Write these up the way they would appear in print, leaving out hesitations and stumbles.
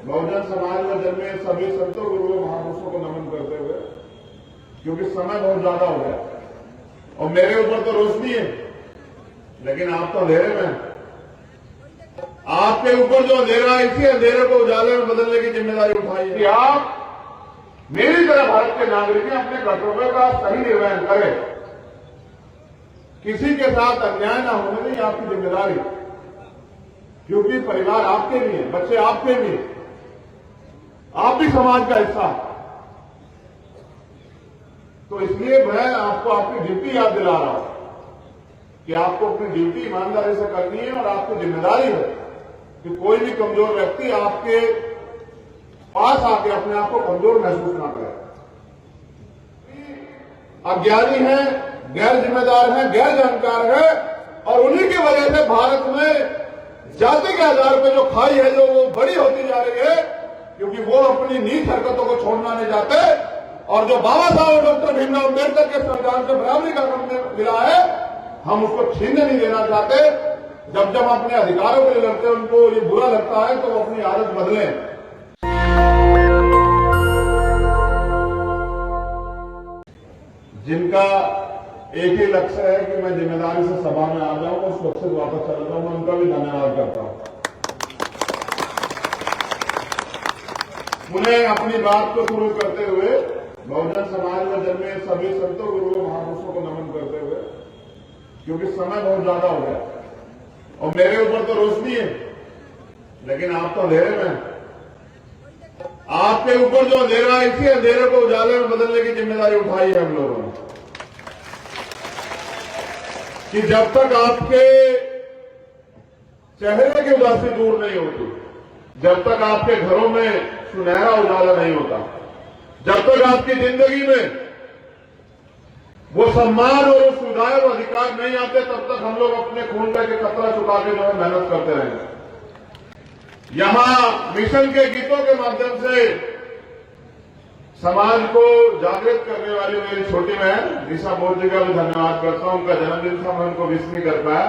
बहुजन समाज में जन्मे सभी संतों गुरुओं महापुरुषों को नमन करते हुए, क्योंकि समय बहुत ज्यादा हो गया और मेरे ऊपर तो रोशनी है, लेकिन आप तो अंधेरे में हैं। आपके ऊपर जो अंधेरा है, इसी अंधेरे को उजाले में बदलने की जिम्मेदारी उठाइए कि आप मेरी तरह भारत के नागरिक हैं, अपने कर्तव्य का सही निर्वहन करें। किसी के साथ अन्याय ना होने दें, आपकी जिम्मेदारी, क्योंकि परिवार आपके लिए, बच्चे आपके लिए, आप भी समाज का हिस्सा। तो इसलिए मैं आपको आपकी ड्यूटी याद दिला रहा हूं कि आपको अपनी ड्यूटी ईमानदारी से करनी है और आपकी जिम्मेदारी है कि कोई भी कमजोर व्यक्ति आपके पास आके अपने आप को कमजोर महसूस ना करे। अज्ञानी है, गैर जिम्मेदार है, गैर जानकार है, और उन्हीं की वजह से भारत में जाति के आधार पर जो खाई है जो वो बड़ी होती जा रही है, क्योंकि वो अपनी नीच हरकतों को छोड़ना नहीं चाहते। और जो बाबा साहब डॉक्टर भीमराव अम्बेडकर के संविधान से बराबरी का हक मिला है, हम उसको छीनने नहीं देना चाहते। जब जब अपने अधिकारों के लिए लड़ते उनको ये बुरा लगता है तो वो अपनी आदत बदलें। जिनका एक ही लक्ष्य है कि मैं जिम्मेदारी से सभा में आ जाऊं और सुरक्षित वापस चला जाऊं, मैं उनका भी धन्यवाद करता हूं। उन्हें अपनी बात को शुरू करते हुए बहुजन समाज में जन्मे सभी संतों गुरुओं महापुरुषों को नमन करते हुए, क्योंकि समय बहुत ज्यादा हो गया और मेरे ऊपर तो रोशनी है, लेकिन आप तो अंधेरे में हैं। आपके ऊपर जो अंधेरा है, इसी अंधेरे को उजाले में बदलने की जिम्मेदारी उठाई है हम लोगों ने कि जब तक आपके चेहरे की उदासी दूर नहीं होती, जब तक आपके घरों में सुनहरा उजाला नहीं होता, जब तक आपकी जिंदगी में वो सम्मान और उस सुविधाएं और अधिकार नहीं आते, तब तक हम लोग अपने खून का कतरा चुका के जो है मेहनत करते रहेंगे। यहां मिशन के गीतों के माध्यम से समाज को जागृत करने वाली मेरी छोटी बहन निशा बोध जी का भी धन्यवाद करता हूं। उनका जन्मदिन था, मैं उनको विश नहीं कर पाया।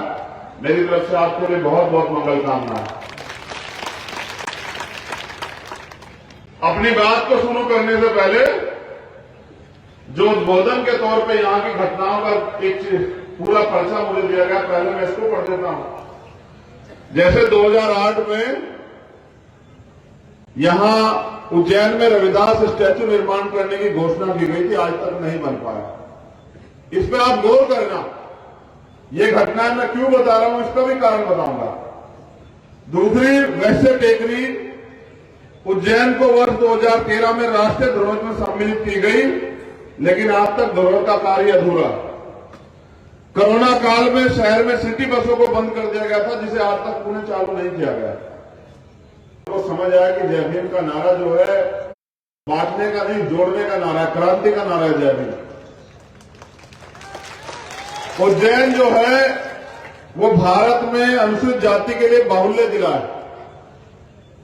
मेरी तरफ से आपके लिए बहुत बहुत मंगल कामना है। अपनी बात को शुरू करने से पहले जो उद्बोधन के तौर पे यहां की घटनाओं का एक पूरा पर्चा मुझे दिया गया, पहले मैं इसको पढ़ देता हूं। जैसे 2008 में यहां उज्जैन में रविदास स्टैच्यू निर्माण करने की घोषणा की गई थी, आज तक नहीं बन पाया। इस पर आप गौर करना, ये घटनाएं मैं क्यों बता रहा हूं, इसका भी कारण बताऊंगा। दूसरी, वैश्य टेकरी उज्जैन को वर्ष 2013 में राष्ट्रीय धरोहर में सम्मिलित की गई, लेकिन आज तक धरोहर का कार्य अधूरा। कोरोना काल में शहर में सिटी बसों को बंद कर दिया गया था, जिसे आज तक पुनः चालू नहीं किया गया। तो समझ आया कि जय भीम का नारा जो है बांटने का नहीं, जोड़ने का नारा है, क्रांति का नारा है जय भीम। उज्जैन जो है वो भारत में अनुसूचित जाति के लिए बाहुल्य जिला है,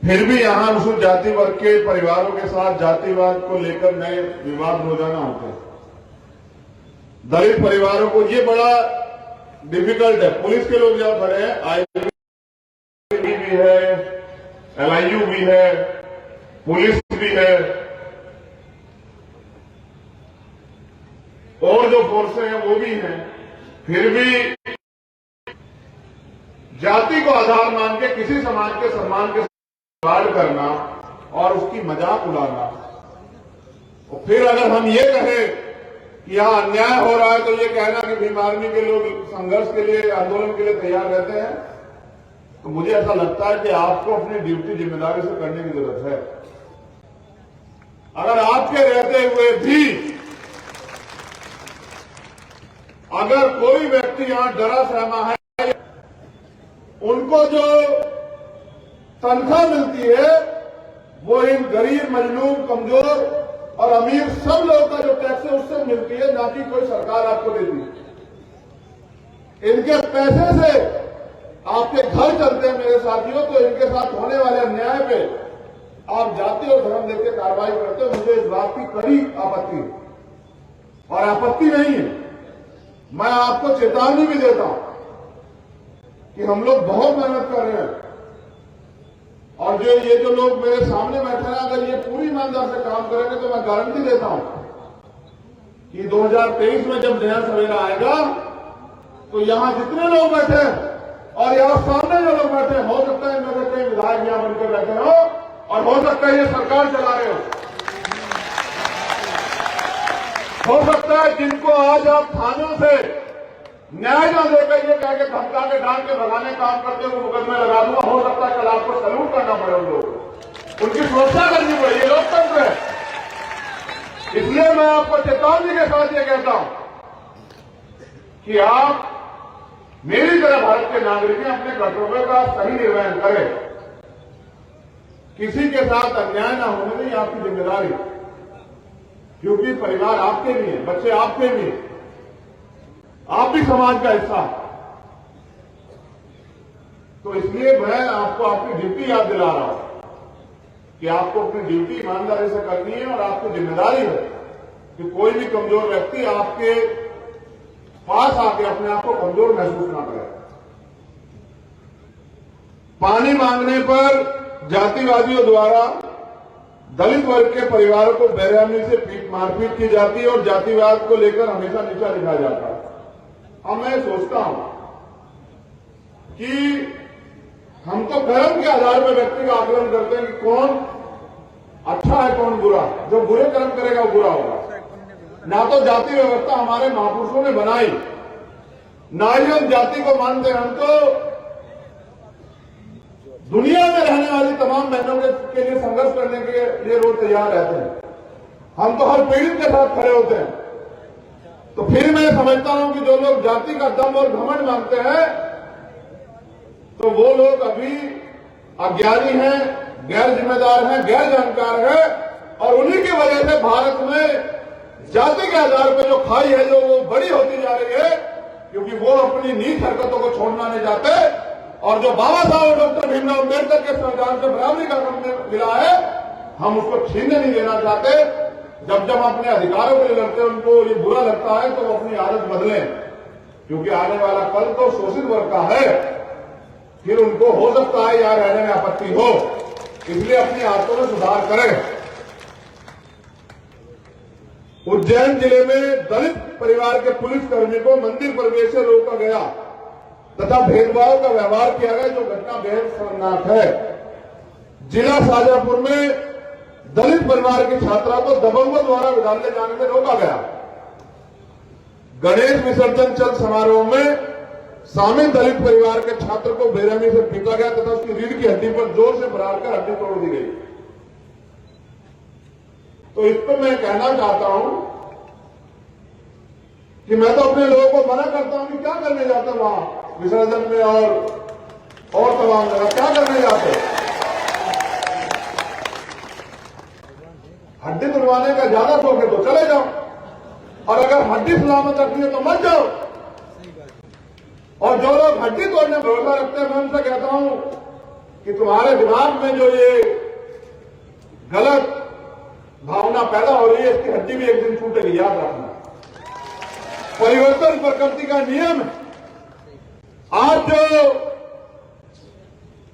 फिर भी यहां अनुसूचित जाति वर्ग के परिवारों के साथ जातिवाद को लेकर नए विवाद रोजाना होते हैं। दलित परिवारों को ये बड़ा डिफिकल्ट है। पुलिस के लोग जहां खड़े हैं, आईबी भी है, LIU भी है, पुलिस भी है, और जो फोर्सें हैं वो भी हैं, फिर भी जाति को आधार मान के किसी समाज के सम्मान के गाड़ करना और उसकी मजाक उड़ाना। और फिर अगर हम ये कहें कि यहां अन्याय हो रहा है तो ये कहना कि भीम आर्मी के लोग संघर्ष के लिए, आंदोलन के लिए तैयार रहते हैं, तो मुझे ऐसा लगता है कि आपको अपनी ड्यूटी जिम्मेदारी से करने की जरूरत है। अगर आपके रहते हुए भी अगर कोई व्यक्ति यहां डरा सहमा है, उनको जो तनख्वाह मिलती है वो इन गरीब, मजलूम, कमजोर और अमीर सब लोगों का जो टैक्स है उससे मिलती है, ना कि कोई सरकार आपको देती है। इनके पैसे से आपके घर चलते हैं मेरे साथियों, तो इनके साथ होने वाले अन्याय पे आप जाति और धर्म देख के कार्रवाई करते हो। मुझे इस बात की कड़ी आपत्ति है, और आपत्ति नहीं है, मैं आपको चेतावनी भी देता हूं कि हम लोग बहुत मेहनत कर रहे हैं। और ये जो लोग मेरे सामने बैठे हैं, अगर ये पूरी ईमानदार से काम करेंगे तो मैं गारंटी देता हूं कि 2023 में जब नया सवेरा आएगा तो यहां जितने लोग बैठे और यहां सामने जो लोग बैठे, हो सकता है इनमें से कई विधायक यहां बनकर बैठे हो और हो सकता है ये सरकार चला रहे हो सकता है जिनको आज आप थानों से न्याय न देकर ये कह के धमका के डाल के भगाने काम करते हुए मुकदमे लगा दूंगा, हो सकता है कल आपको सैल्यूट करना पड़े उन लोगों को, उनकी सुरक्षा करनी पड़े। ये लोकतंत्र है। इसलिए मैं आपको चेतावनी के साथ ये कहता हूं कि आप मेरी तरह भारत के नागरिक हैं, अपने कर्तव्य का सही निर्वहन करें। किसी के साथ अन्याय न होने दें, आपकी जिम्मेदारी, क्योंकि परिवार आपके भी है, बच्चे आपके भी हैं, आप भी समाज का हिस्सा। तो इसलिए मैं आपको आपकी ड्यूटी याद दिला रहा हूं कि आपको अपनी ड्यूटी ईमानदारी से करनी है और आपकी जिम्मेदारी है कि कोई भी कमजोर व्यक्ति आपके पास आके अपने आप को कमजोर महसूस ना करे। पानी मांगने पर जातिवादियों द्वारा दलित वर्ग के परिवारों को बेरहमी से मारपीट की जाती है और जातिवाद को लेकर हमेशा नीचा दिखाया जाता है। अब मैं सोचता हूं कि हम तो कर्म के आधार पर व्यक्ति का आकलन करते हैं कि कौन अच्छा है कौन बुरा। जो बुरे कर्म करेगा वो बुरा होगा। ना तो जाति व्यवस्था हमारे महापुरुषों ने बनाई, ना ही हम जाति को मानते हैं। हम तो दुनिया में रहने वाली तमाम बहनों के लिए संघर्ष करने के लिए रोज तैयार रहते हैं। हम तो हर पीड़ित के साथ खड़े होते हैं। तो फिर मैं समझता हूं कि जो लोग जाति का दम और घमंड मांगते हैं तो वो लोग अभी अज्ञानी हैं, गैर जिम्मेदार हैं, गैर जानकार हैं और उन्हीं की वजह से भारत में जाति के आधार पर जो खाई है जो वो बड़ी होती जा रही है, क्योंकि वो अपनी नीच हरकतों को छोड़ना नहीं चाहते। और जो बाबा साहब डॉक्टर भीमराव अम्बेडकर के संविधान से बराबरी का हक मिला है, हम उसको छीनने नहीं देना चाहते। जब जब अपने अधिकारों के लिए लड़ते हैं, उनको ये बुरा लगता है तो वो अपनी आदत बदलें, क्योंकि आने वाला कल तो शोषित वर्ग का है। फिर उनको हो सकता है यहां रहने में आपत्ति हो, इसलिए अपनी आदतों में सुधार करें। उज्जैन जिले में दलित परिवार के पुलिसकर्मी को मंदिर प्रवेश से रोका गया तथा भेदभाव का व्यवहार किया गया, जो घटना बेहद शर्मनाक है। जिला शाजापुर में दलित परिवार की छात्रा को दबंगों द्वारा विद्यालय जाने में रोका गया। गणेश विसर्जन चल समारोह में शामिल दलित परिवार के छात्र को बेरहमी से पीटा गया तथा उसकी रीढ़ की हड्डी पर जोर से मारकर हड्डी तोड़ दी गई। तो इस पर मैं कहना चाहता हूं कि मैं तो अपने लोगों को मना करता हूं कि क्या करने जाते वहां विसर्जन में और तमाम जगह क्या करने जाते। हड्डी तुड़वाने का ज्यादा शौक है तो चले जाओ, और अगर हड्डी सलामत रखनी है तो मत जाओ। और जो लोग हड्डी तोड़ने भरोसा रखते हैं, मैं उनसे कहता हूं कि तुम्हारे दिमाग में जो ये गलत भावना पैदा हो रही है, इसकी हड्डी भी एक दिन छूटेगी, याद रखना। परिवर्तन प्रकृति का नियम है। आज जो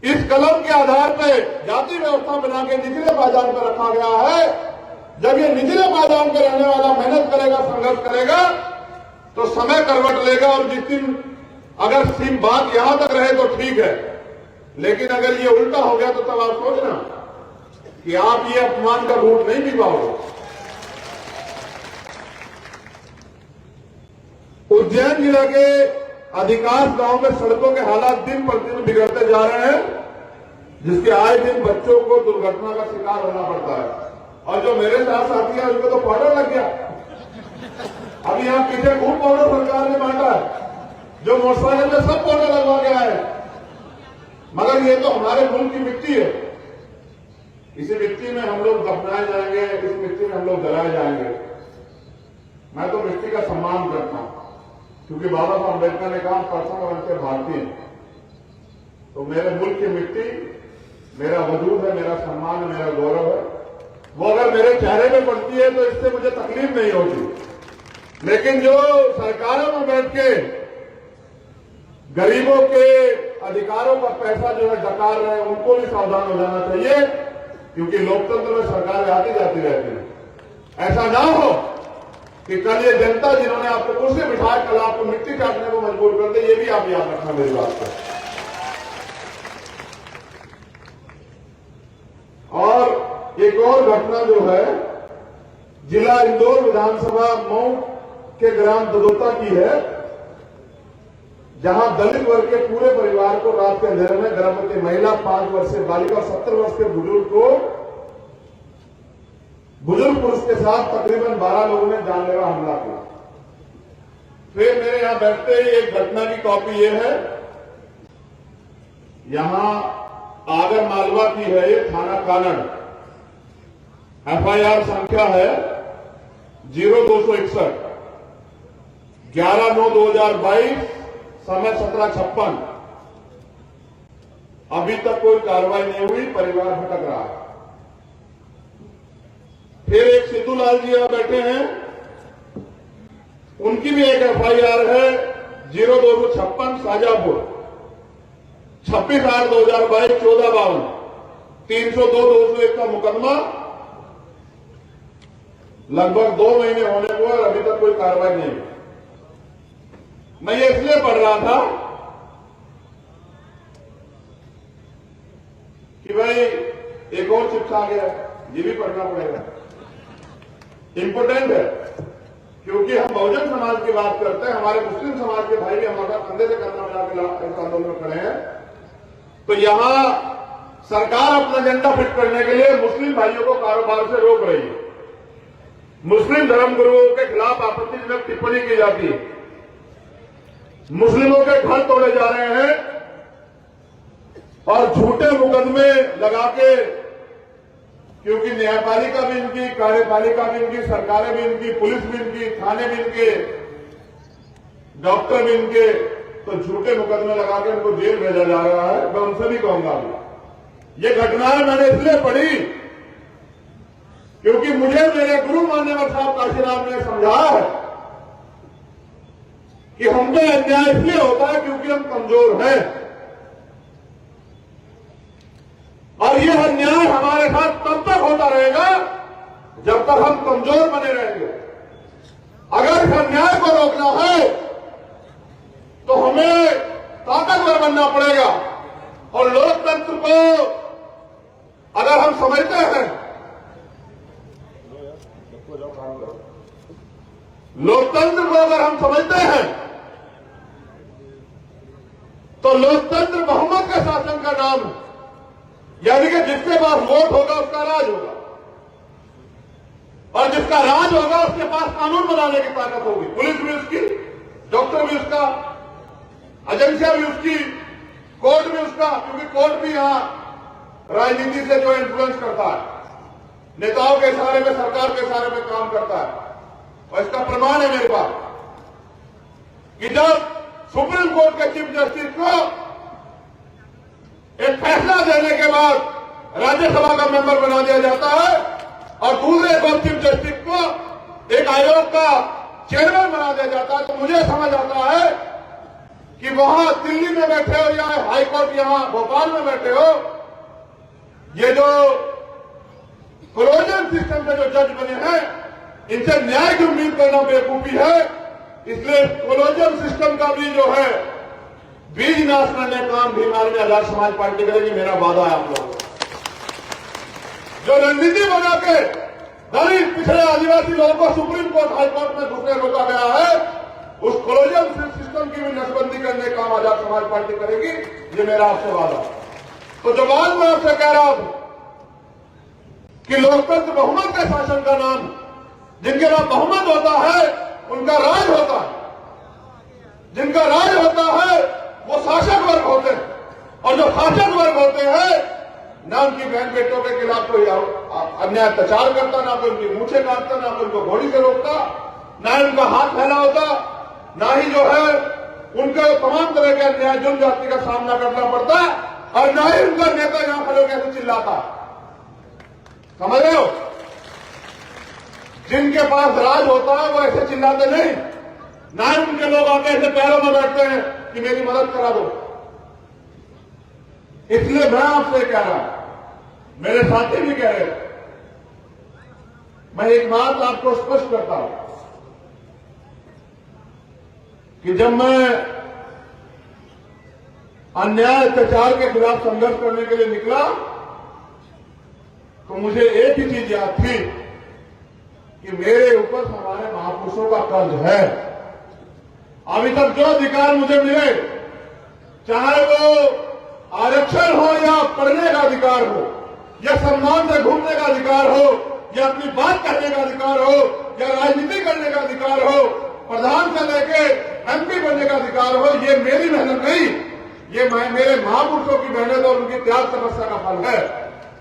इस कलम के आधार पर जाति व्यवस्था बना के निचले पायदान पर रखा गया है, जब ये निचले पायदान पर रहने वाला मेहनत करेगा, संघर्ष करेगा, तो समय करवट लेगा। और जिस दिन अगर सीम बात यहां तक रहे तो ठीक है, लेकिन अगर ये उल्टा हो गया तो तब आप सोचना कि आप ये अपमान का घूंट नहीं पी पाओगे। उज्जैन जिला के अधिकांश गांव में सड़कों के हालात दिन प्रतिदिन बिगड़ते जा रहे हैं, जिसके आए दिन बच्चों को दुर्घटना का शिकार होना पड़ता है। और जो मेरे साथ साथी हैं उनको तो पाउडर लग गया। अभी यहां पीछे खूब पाउडर सरकार ने बांटा है, जो मोटरसाइकिल में सब पाउडर लगवा के आए। मगर ये तो हमारे मुल्क की मिट्टी है, इसी मिट्टी में हम लोग दफनाए जाएंगे, इस मिट्टी में हम लोग जलाए जाएंगे। मैं तो मिट्टी का सम्मान करता हूं, क्योंकि बाबा साहब अम्बेडकर ने कहा पर्सन बनते भारतीय। तो मेरे मुल्क की मिट्टी मेरा वजूद है, मेरा सम्मान है, मेरा गौरव है। वो अगर मेरे चेहरे में पड़ती है तो इससे मुझे तकलीफ नहीं होती। लेकिन जो सरकारों में बैठ के गरीबों के अधिकारों का पैसा जो है डकार रहे हैं उनको भी सावधान हो जाना चाहिए, क्योंकि लोकतंत्र में सरकारें आती जाती रहती है। ऐसा ना हो कि कल ये जनता जिन्होंने आपको कुर्सी बिठाया कल आपको मिट्टी काटने को मजबूर कर दे, ये भी आप याद रखना मेरी बात को। और एक और घटना जो है जिला इंदौर विधानसभा मऊ के ग्राम ददोता की है, जहां दलित वर्ग के पूरे परिवार को रात के अंधेरे में गर्भवती महिला, 5 वर्षीय बालिका और 70 वर्ष के बुजुर्ग पुरुष के साथ तकरीबन 12 लोगों ने जानलेवा हमला किया। फिर मेरे यहां बैठते ही एक घटना की कॉपी ये है, यहां आगर मालवा की है, ये थाना कानड़, FIR संख्या है 0261, 11/9/2022, समय 17:56। अभी तक कोई कार्रवाई नहीं हुई, परिवार भटक रहा है। फिर एक सिद्धू लाल जी यहां बैठे हैं, उनकी भी एक FIR है 0256 शाजापुर, 26/8/2022, 14/52, 302/201 का मुकदमा, लगभग 2 महीने होने को और अभी तक कोई कार्रवाई नहीं हुई। मैं ये इसलिए पढ़ रहा था कि भाई एक और चिप्स आ गया, ये भी पढ़ना पड़ेगा, इंपोर्टेंट है, क्योंकि हम बहुजन समाज की बात करते हैं, हमारे मुस्लिम समाज के भाई भी हमारा कंधे से कंधा मिला के इस आंदोलन में खड़े हैं। तो यहां सरकार अपना एजेंडा फिट करने के लिए मुस्लिम भाइयों को कारोबार से रोक रही है, मुस्लिम धर्मगुरुओं के खिलाफ आपत्तिजनक टिप्पणी की जाती है, मुस्लिमों के घर तोड़े जा रहे हैं और झूठे मुकदमे लगा के, क्योंकि न्यायपालिका भी इनकी, कार्यपालिका भी इनकी, सरकारें भी इनकी, पुलिस भी इनकी, थाने भी इनके, डॉक्टर भी इनके, तो झूठे मुकदमे लगा के इनको जेल भेजा जा रहा है। मैं उनसे भी कहूंगा, ये घटनाएं मैंने इसलिए पढ़ी क्योंकि मुझे मेरे गुरु मान्यवर साहब काशीराम ने समझाया है कि हम पे अन्याय इसलिए होता है क्योंकि हम कमजोर हैं, और यह अन्याय हमारे साथ तब तक होता रहेगा जब तक हम कमजोर बने रहेंगे। अगर इस अन्याय को रोकना है तो हमें ताकतवर बनना पड़ेगा, और लोकतंत्र को अगर हम समझते हैं, लोकतंत्र को अगर हम समझते हैं तो लोकतंत्र बहुमत के शासन का नाम है, यानी कि जिसके पास वोट होगा उसका राज होगा, और जिसका राज होगा उसके पास कानून बनाने की ताकत होगी। पुलिस भी उसकी, डॉक्टर भी उसका, एजेंसियां भी उसकी, कोर्ट भी उसका, क्योंकि कोर्ट भी यहां राजनीति से जो इन्फ्लुएंस करता है, नेताओं के इशारे में, सरकार के इशारे में काम करता है। और इसका प्रमाण है मेरे पास कि जब सुप्रीम कोर्ट के चीफ जस्टिस को एक फैसला देने के बाद राज्यसभा का मेंबर बना दिया जाता है, और दूसरे को चीफ जस्टिस को एक आयोग का चेयरमैन बना दिया जाता है, तो मुझे समझ आता है कि वहां दिल्ली में बैठे हो या हाईकोर्ट यहां भोपाल में बैठे हो, ये जो कोलोनियल सिस्टम के जो जज बने हैं, इनसे न्याय की उम्मीद करना बेवकूफी है। इसलिए कोलोनियल सिस्टम का भी जो है बीज नाश करने का काम भीमाल में आजाद समाज पार्टी करेगी, मेरा वादा है आप लोगों को। जो रणनीति बना के दलित, पिछड़े, आदिवासी लोगों को सुप्रीम कोर्ट, हाई कोर्ट में घुसने रोका गया है, उस कोलोनियल सिस्टम की भी नसबंदी करने का काम आजाद समाज पार्टी करेगी, ये मेरा आपसे वादा है। तो जो बात मैं आपसे कह रहा हूं कि लोकतंत्र बहुमत के शासन का नाम, जिनके पास बहुमत होता है उनका राज होता है, जिनका राज होता है वो शासक वर्ग होते हैं, और जो शासक वर्ग होते हैं ना उनकी बहन बेटों के खिलाफ कोई अन्याय अत्याचार करता, ना कोई उनकी मूछें काटता, ना कोई उनको घोड़ी से रोकता, ना ही उनका हाथ फैला होता, ना ही जो है उनको तमाम तरह के अन्याय जुल्म जाति का सामना करना पड़ता, और ना ही उनका नेता यहां खड़े होकर ऐसे चिल्लाता। समझ रहे हो? जिनके पास राज होता है वो ऐसे चिल्लाते नहीं, ना ही उनके लोग आके ऐसे पैरों में बैठते हैं कि मेरी मदद करा दो। इसलिए मैं आपसे कह रहा हूं, मेरे साथी भी कह रहे हैं, मैं एक बात आपको स्पष्ट करता हूं कि जब मैं अन्याय अत्याचार के खिलाफ संघर्ष करने के लिए निकला तो मुझे एक ही चीज याद थी कि मेरे ऊपर हमारे महापुरुषों का कर्ज है। अभी तक जो अधिकार मुझे मिले, चाहे वो आरक्षण हो या पढ़ने का अधिकार हो, या सम्मान से घूमने का अधिकार हो, या अपनी बात कहने का अधिकार हो, या राजनीति करने का अधिकार हो, प्रधान से लेके एमपी बनने का अधिकार हो, ये मेरी मेहनत नहीं, ये मेरे महापुरुषों की मेहनत और उनकी त्याग तपस्या का फल है।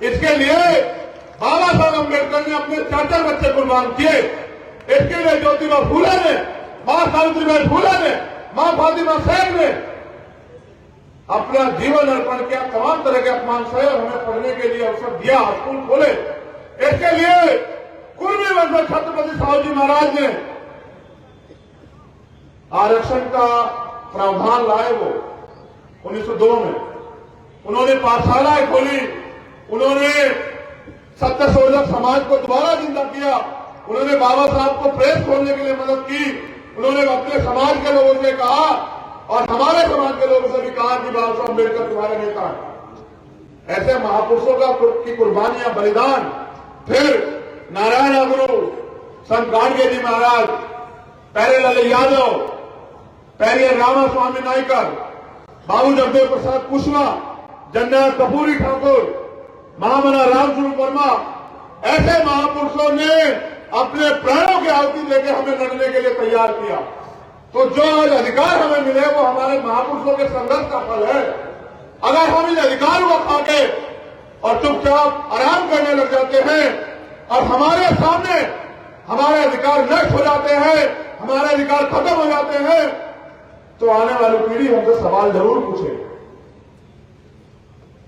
इसके लिए बाबा साहब अम्बेडकर ने अपने 4 बच्चे कुर्बान किए। इसके लिए ज्योतिबा फूले ने, मां सावित्रीबाई फूले ने, मां फातिमा सेन ने अपना जीवन अर्पण किया, तमाम तरह के अपमान सहे और हमें पढ़ने के लिए अवसर दिया, स्कूल खोले। इसके लिए कुर्मी वंश छत्रपति साहू जी महाराज ने आरक्षण का प्रावधान लाए, वो 1902 में उन्होंने पाठशालाएं खोली, उन्होंने सत्यशोधक समाज को दोबारा जिंदा किया, उन्होंने बाबा साहब को प्रेस खोलने के लिए मदद की, उन्होंने अपने समाज के लोगों से कहा और हमारे समाज के लोगों से भी कहा कि बाबा साहब अम्बेडकर तुम्हारे नेता हैं। ऐसे महापुरुषों का की कुर्बानियां, बलिदान। फिर नारायण अगरू, संत गाडगे जी महाराज, प्यारेलाल यादव, पेरियर रामास्वामी नायकर, बाबू जगदेव प्रसाद कुशवाहा, जनरल कपूरी ठाकुर, महामना रामस्वरूप वर्मा, ऐसे महापुरुषों ने अपने प्राणों की आहुति देकर हमें लड़ने के लिए तैयार किया। तो जो आज अधिकार हमें मिले वो हमारे महापुरुषों के संघर्ष का फल है। अगर हम इन अधिकारों को खाके और चुपचाप आराम करने लग जाते हैं और हमारे सामने हमारे अधिकार नष्ट हो जाते हैं, हमारे अधिकार खत्म हो जाते हैं, तो आने वाली पीढ़ी हमसे सवाल जरूर पूछे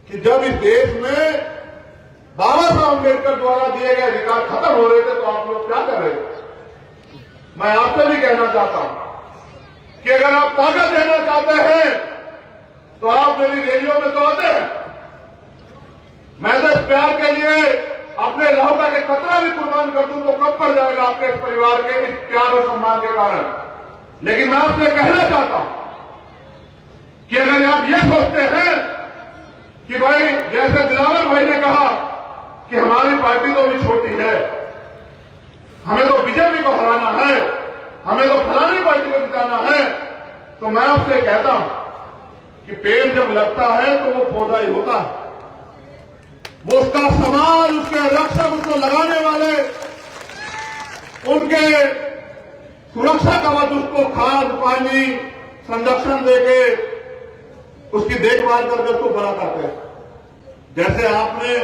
कि जब इस देश में बाबा साहब अम्बेडकर द्वारा दिए गए अधिकार खत्म हो रहे थे तो आप लोग क्या कर रहे थे। मैं आपसे भी कहना चाहता हूं कि अगर आप ताकत देना चाहते हैं तो आप मेरी रैलियों में तो आते हैं। मैं तो इस प्यार के लिए अपने लहू का एक कतरा भी कुर्बान कर दूं तो कब पड़ जाएगा आपके इस परिवार के इस प्यार और सम्मान के कारण। लेकिन मैं आपसे कहना चाहता हूं कि अगर आप ये सोचते हैं कि भाई जैसे दिलावर भाई ने कहा कि हमारी पार्टी तो भी छोटी है, हमें तो बीजेपी को हराना है, हमें तो फलानी पार्टी को जिताना है, तो मैं आपसे कहता हूं कि पेड़ जब लगता है तो वो पौधा ही होता है। वो उसका समाज, उसके रक्षक, उसको लगाने वाले, उनके सुरक्षा कवच, उसको खाद पानी संरक्षण देके उसकी देखभाल करके उसको बड़ा करते हैं। जैसे आपने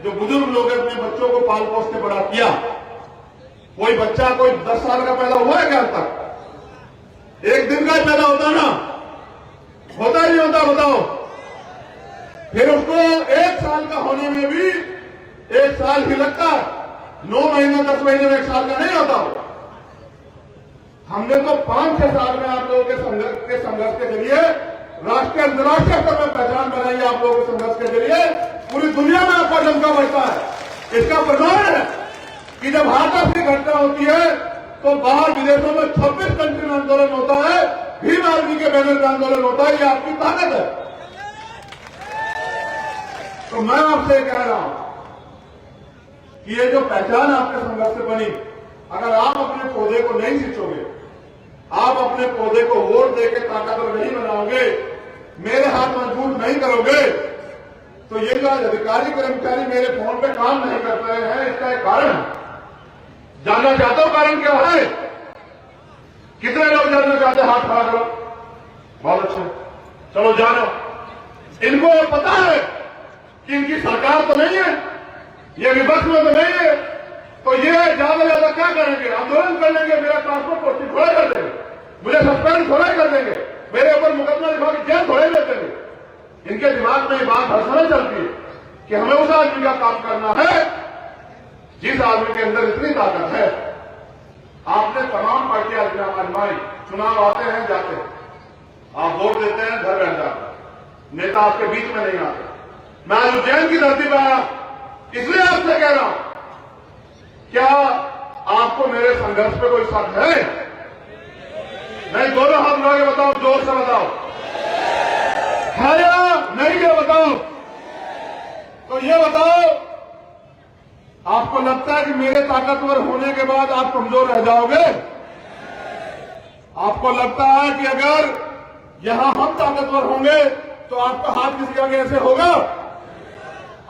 जो बुजुर्ग लोग अपने बच्चों को पाल पोस के बड़ा किया, कोई बच्चा कोई 10 साल का पैदा हुआ है क्या अब तक? एक दिन का ही पैदा होता ना, होता ही नहीं होता, बताओ। फिर उसको 1 साल का होने में भी 1 साल ही लगता है, 9 महीने 10 महीने में 1 साल का नहीं होता। हमने तो 5-6 साल में आप लोगों के संघर्ष के जरिए राष्ट्रीय अंतर्राष्ट्रीय स्तर में पहचान बनाई है। आप लोगों के संघर्ष के जरिए पूरी दुनिया में आपका जमका बढ़ता है। इसका प्रमाण है कि जब हाथरस की घटना होती है तो बाहर विदेशों में 26 कंट्री में आंदोलन होता है, भीम आर्मी के बैनर का आंदोलन होता है। ये आपकी ताकत है। तो मैं आपसे कह रहा हूं कि ये जो पहचान आपके संघर्ष से बनी, अगर आप अपने पौधे को नहीं सींचोगे, आप अपने पौधे को वोट देकर ताकतवर नहीं बनाओगे, मेरे हाथ मजबूत नहीं करोगे, तो ये जो आज अधिकारी कर्मचारी मेरे फोन पे काम नहीं कर रहे हैं, इसका एक कारण जानना चाहता हूं। कारण क्या है? कितने लोग जानना चाहते हैं? हाथ खड़ा करो। बहुत अच्छे, चलो जानो। इनको पता है कि इनकी सरकार तो नहीं है, ये विपक्ष में तो नहीं है, तो ये ज्यादा ज्यादा क्या करेंगे? आंदोलन कर लेंगे, मेरा ट्रांसपोर्ट पोस्टिंग थोड़ा कर देंगे, मुझे सस्पेंड थोड़ा कर देंगे, मेरे ऊपर मुकदमा लिखा के जेल थोड़े ले देंगे। इनके दिमाग में ये बात हर समय चलती है कि हमें उस आदमी का काम करना है जिस आदमी के अंदर इतनी ताकत है। आपने तमाम पार्टियां आजमाई, चुनाव आते हैं जाते हैं, आप वोट देते हैं, घर बैठ जाते हैं, नेता आपके बीच में नहीं आते। मैं आज उज्जैन की धरती पर आया, इसलिए आपसे कह रहा हूं, क्या आपको मेरे संघर्ष पे कोई शक है? नहीं, दोनों हाथ उठा के बताओ, जोर से बताओ, है या नहीं, ये बताओ। तो ये बताओ, आपको लगता है कि मेरे ताकतवर होने के बाद आप कमजोर रह जाओगे? आपको लगता है कि अगर यहां हम ताकतवर होंगे तो आपका हाथ किसी आगे ऐसे होगा?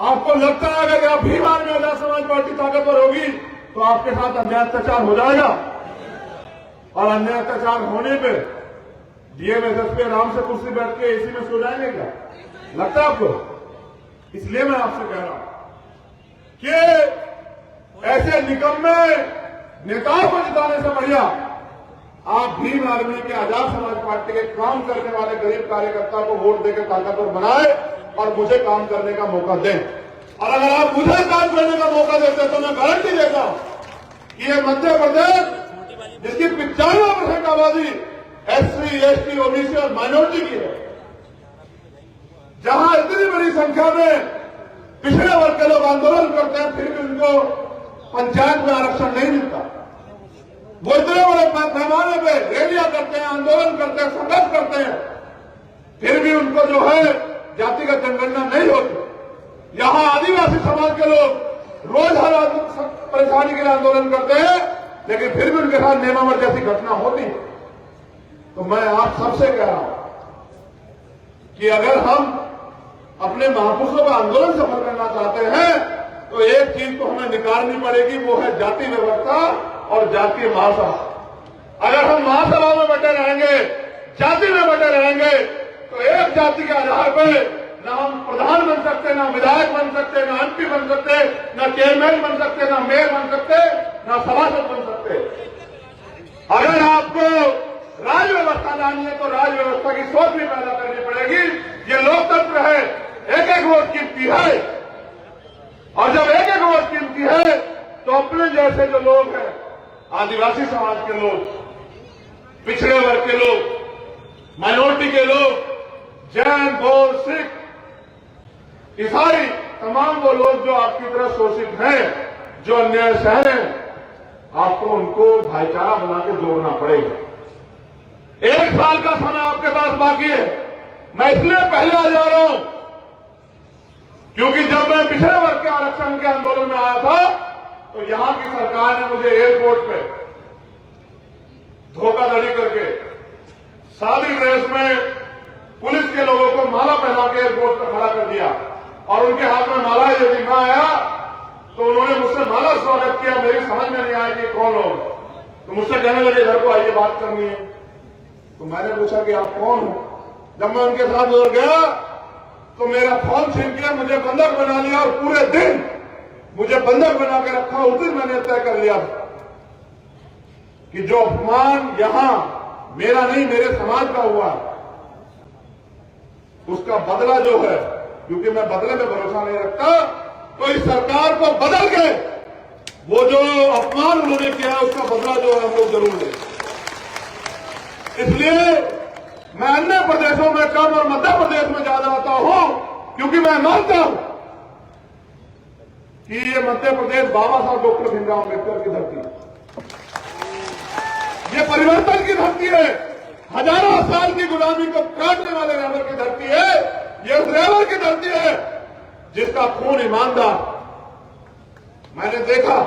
आपको लगता है अगर आप भीम आर्मी आजाद समाज पार्टी ताकतवर होगी तो आपके साथ अन्याय अत्याचार हो जाएगा? और अन्याय अत्याचार होने पे डीएम एसएसपी आराम से कुर्सी बैठ के एसी में सो जाएंगे क्या? लगता है आपको? इसलिए मैं आपसे कह रहा हूं कि ऐसे निकम्मे नेताओं को जिताने से बढ़िया आप भीम आर्मी के आजाद समाज पार्टी के काम करने वाले गरीब कार्यकर्ता को वोट देकर ताकतवर बनाए और मुझे काम करने का मौका दें। और अगर आप मुझे काम करने का मौका देते तो मैं गारंटी देता हूं कि ये मध्य प्रदेश, जिसकी 95% आबादी एससी, एसटी, ओबीसी और माइनॉरिटी की है, जहां इतनी बड़ी संख्या में पिछड़े वर्ग के लोग आंदोलन करते हैं फिर भी उनको पंचायत में आरक्षण नहीं मिलता, वो इतने बड़े पैमाने पे रैलियां करते हैं, आंदोलन करते हैं, संघर्ष करते हैं, फिर भी उनको जो है जातिगत जनगणना नहीं होती। यहां आदिवासी समाज के लोग रोज हर परेशानी के लिए आंदोलन करते हैं, लेकिन फिर भी उनके साथ नेमावर जैसी घटना होती है। तो मैं आप सबसे कह रहा हूं कि अगर हम अपने महापुरुषों का आंदोलन सफल करना चाहते हैं तो एक चीज तो हमें निकालनी पड़ेगी, वो है जाति व्यवस्था और जातीय महासभा। अगर हम महासभा में बैठे रहेंगे, जाति में बैठे रहेंगे, तो एक जाति के आधार पर न हम प्रधान बन सकते, न विधायक बन सकते, न एमपी बन सकते, न चेयरमैन बन सकते, न मेयर बन सकते, न सभासद बन सकते। अगर आपको राज व्यवस्था लानी है तो राज व्यवस्था की सोच भी पैदा करनी पड़ेगी। ये लोकतंत्र है, एक एक वोट कीमती है, और जब एक एक वोट कीमती है तो अपने जैसे जो लोग हैं, आदिवासी समाज के लोग, पिछड़े वर्ग के लोग, माइनॉरिटी के लोग, जैन, बौद्ध, सिख, ईसाई, तमाम वो लोग जो आपकी तरह शोषित हैं, जो अन्याय सह रहे हैं, आपको उनको भाईचारा बना के जोड़ना पड़ेगा। 1 साल का समय आपके पास बाकी है। मैं इसलिए पहले आ जा रहा हूं क्योंकि जब मैं पिछड़े वर्ग के आरक्षण के आंदोलन में आया था तो यहां की सरकार ने मुझे एयरपोर्ट पे धोखाधड़ी करके शादी ड्रेस में पुलिस के लोगों को माला पहना के एयरपोर्ट पर खड़ा कर दिया और उनके हाथ में माला यदि न आया तो उन्होंने मुझसे माला स्वागत किया। मेरी समझ में नहीं आया कि कौन लोग, तो मुझसे कहने लगे घर को आइए बात करनी है। तो मैंने पूछा कि आप कौन हो? जब मैं उनके साथ उधर गया तो मेरा फोन छीन के मुझे बंधक बना लिया और पूरे दिन मुझे बंधक बना के रखा। उस दिन मैंने तय कर लिया कि जो अपमान यहां मेरा नहीं मेरे समाज का हुआ उसका बदला जो है, क्योंकि मैं बदले में भरोसा नहीं रखता, तो इस सरकार को बदल के वो जो अपमान उन्होंने किया उसका बदला जो है हम लोग जरूर लें। इसलिए मैं अन्य प्रदेशों में कम और मध्य प्रदेश में ज्यादा आता हूं क्योंकि मैं मानता हूं कि ये मध्य प्रदेश बाबा साहब डॉक्टर भीमराव अम्बेडकर की धरती है, ये परिवर्तन की धरती है, हजारों साल की गुलामी को काटने वाले रेवल की धरती है, ये उस रेवल की धरती है जिसका खून ईमानदार। मैंने देखा